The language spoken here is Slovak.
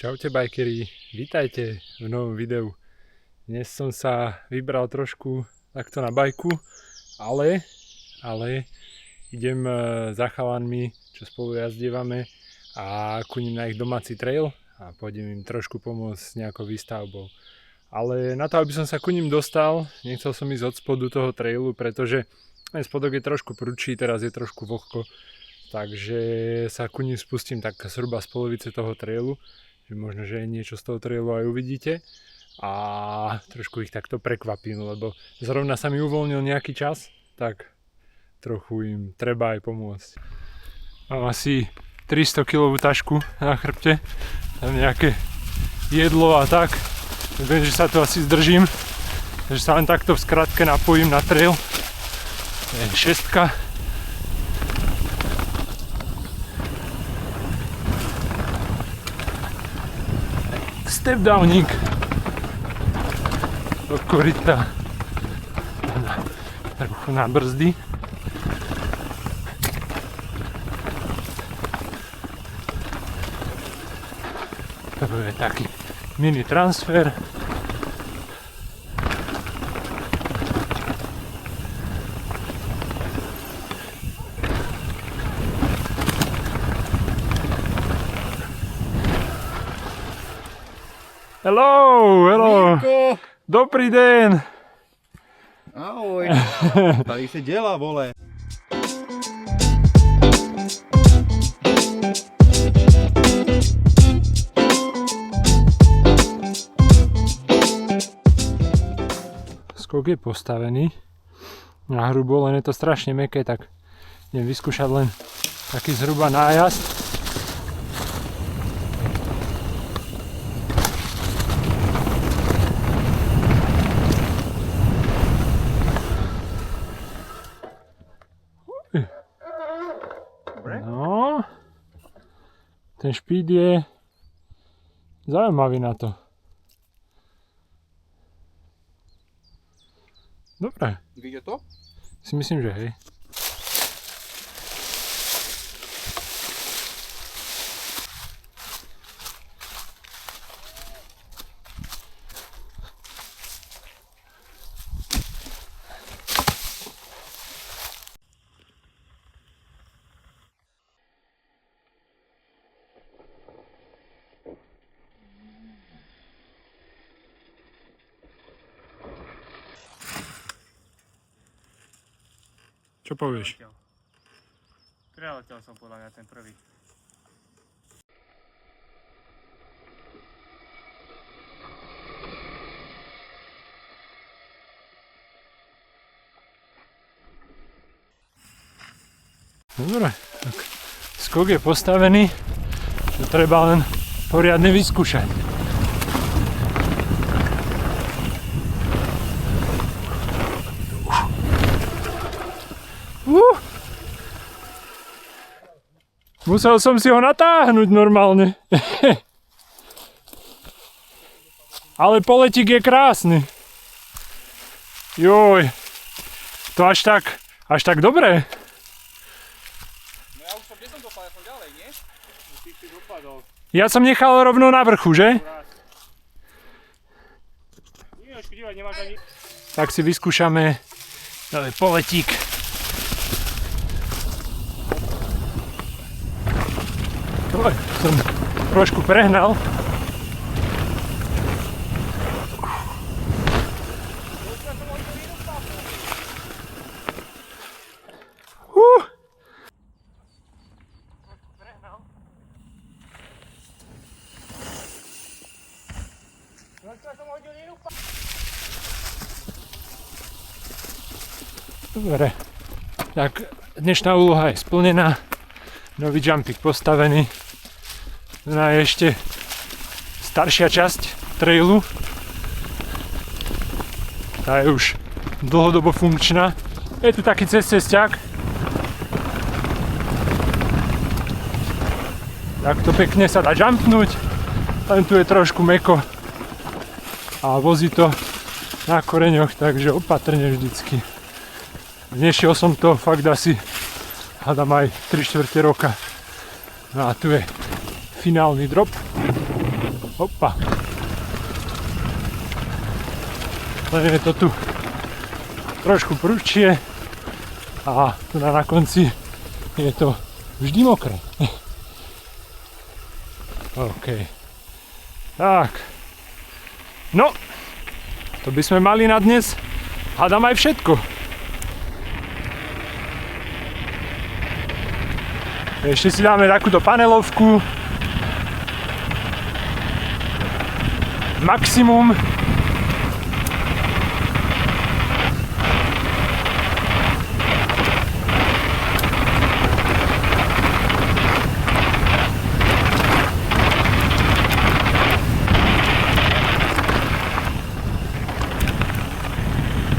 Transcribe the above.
Čaute bajkeri, vítajte v novom videu. Dnes som sa vybral trošku takto na bajku, ale idem za chalanmi, čo spolu jazdievame a kuním na ich domáci trail a pôjdem im trošku pomôcť s nejakou výstavbou. Ale na to, aby som sa ku ním dostal, nechcel som ísť od spodu toho trailu, pretože ten spodok je trošku prudší, teraz je trošku vlhko, takže sa ku ním spustím tak zhruba z polovice toho trailu. Možno, že niečo z toho trailu aj uvidíte a trošku ich takto prekvapím, lebo zrovna sa mi uvoľnil nejaký čas, tak trochu im treba aj pomôcť. Mám asi 300 kg tašku na chrbte, tam nejaké jedlo a tak. Viem, že sa tu asi zdržím, takže sa len takto v skratke napojím na trail. To je 6. Stepdowník do koryta trochu na brzdy. To je taký mini transfer. Hello! Mirko! Dobrý den! Ahoj! Tady se dělá, vole! Skok je postavený na hrubo, len je to strašne mäkké, tak idem vyskúšať len taký zhruba nájazd. No, ten špíd je zaujímavý na to. Dobre. Vidíte to? Si myslím, že hej. Čo povieš? Preletel som podľa mňa ten prvý. Dobre, tak skok je postavený, to treba len poriadne vyskúšať. Musel som si ho natáhnuť normálne. Ale poletík je krásny. Joj, to až tak dobré. No ja už som, kde som dopadol, ja som ďalej, nie? Ty si dopadol. Ja som nechal rovno na vrchu, že? Tak si vyskúšame poletík. Som trošku prehnal. Dobre, tak dnešná úloha je splnená. Nový jumpík postavený. Na ešte staršia časť trailu. Tá je už dlhodobo funkčná. Je tu taký cesťak. Takto pekne sa dá jumpnúť. Len tu je trošku mäkko. A vozí to na koreňoch, takže opatrne vždycky. Nešiel som to fakt asi, hádam aj 3/4 roka. No a tu je finálny drop. Opa. Len je to tu trošku prudšie a tu na konci je to vždy mokré. OK. Tak. No, to by sme mali na dnes. Hádam aj všetko. Ešte si dáme takúto panelovku. Maximum